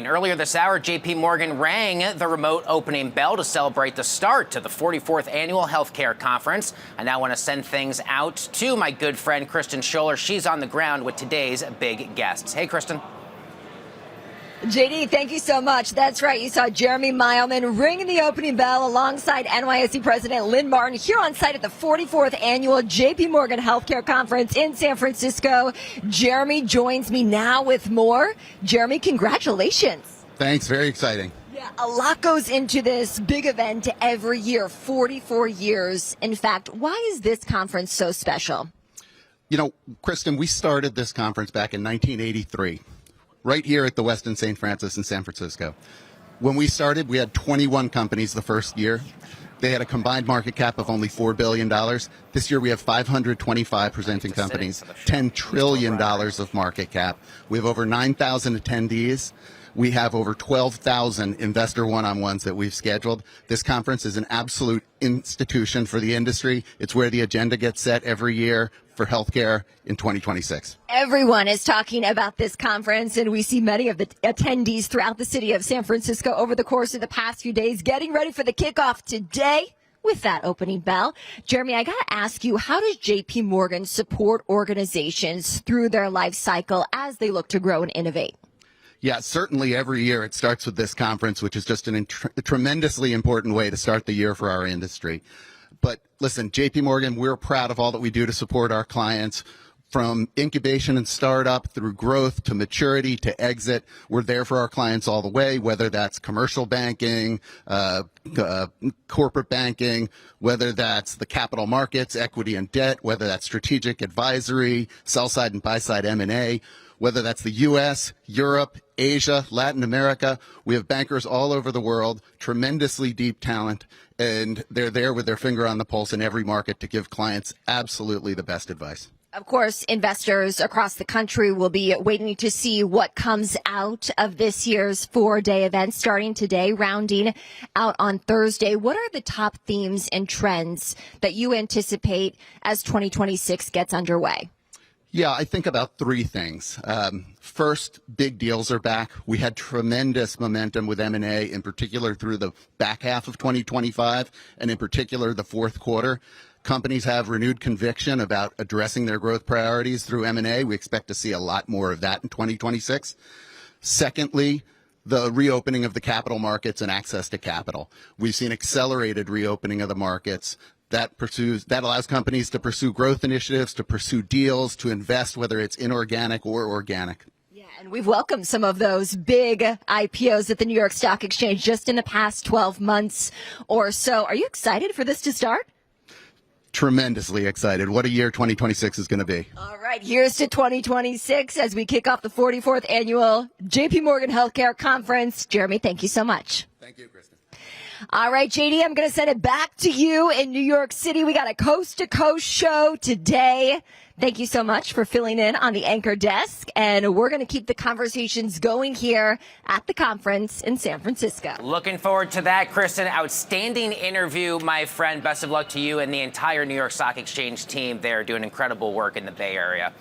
earlier this hour, J.P. Morgan rang the remote opening bell to celebrate the start to the 44th Annual Healthcare Conference. I now want to send things out to my good friend, Kristen Scholler. She's on the ground with today's big guests. Hey, Kristen. JD, thank you so much. That's right. You saw Jeremy Meilman ringing the opening bell alongside NYSE President Lynn Martin here on site at the 44th Annual J.P. Morgan Healthcare Conference in San Francisco. Jeremy joins me now with more. Jeremy, congratulations. Thanks. Very exciting. Yeah, a lot goes into this big event every year, 44 years. In fact, why is this conference so special? You know, Kristen, we started this conference back in 1983. Right here at the Westin St. Francis in San Francisco. When we started, we had 21 companies the first year. They had a combined market cap of only $4 billion. This year we have 525 presenting companies, $10 trillion of market cap. We have over 9,000 attendees. We have over 12,000 investor one-on-ones that we've scheduled. This conference is an absolute institution for the industry. It's where the agenda gets set every year for healthcare in 2026. Everyone is talking about this conference, and we see many of the attendees throughout the city of San Francisco over the course of the past few days getting ready for the kickoff today with that opening bell. Jeremy, I got to ask you, how does J.P. Morgan support organizations through their life cycle as they look to grow and innovate? Yeah, certainly every year it starts with this conference, which is just a tremendously important way to start the year for our industry. But listen, J.P. Morgan, we're proud of all that we do to support our clients. From incubation and startup through growth to maturity to exit, we're there for our clients all the way, whether that's commercial banking, corporate banking, whether that's the capital markets, equity and debt, whether that's strategic advisory, sell-side and buy-side M&A, whether that's the U.S., Europe, Asia, Latin America. We have bankers all over the world, tremendously deep talent, and they're there with their finger on the pulse in every market to give clients absolutely the best advice. Of course, investors across the country will be waiting to see what comes out of this year's four-day event starting today, rounding out on Thursday. What are the top themes and trends that you anticipate as 2026 gets underway? Yeah, I think about three things. First, big deals are back. We had tremendous momentum with M&A, in particular through the back half of 2025, and in particular the fourth quarter. Companies have renewed conviction about addressing their growth priorities through M&A. We expect to see a lot more of that in 2026. Secondly, the reopening of the capital markets and access to capital. We've seen accelerated reopening of the markets. That allows companies to pursue growth initiatives, to pursue deals, to invest, whether it's inorganic or organic. Yeah, and we've welcomed some of those big IPOs at the New York Stock Exchange just in the past 12 months or so. Are you excited for this to start? Tremendously excited. What a year 2026 is going to be. All right, here's to 2026 as we kick off the 44th Annual J.P. Morgan Healthcare Conference. Jeremy, thank you so much. Thank you, Kristen. All right, JD, I'm going to send it back to you in New York City. We got a coast-to-coast show today. Thank you so much for filling in on the anchor desk, and we're going to keep the conversations going here at the conference in San Francisco. Looking forward to that, Kristen. Outstanding interview, my friend. Best of luck to you and the entire New York Stock Exchange team. They're doing incredible work in the Bay Area.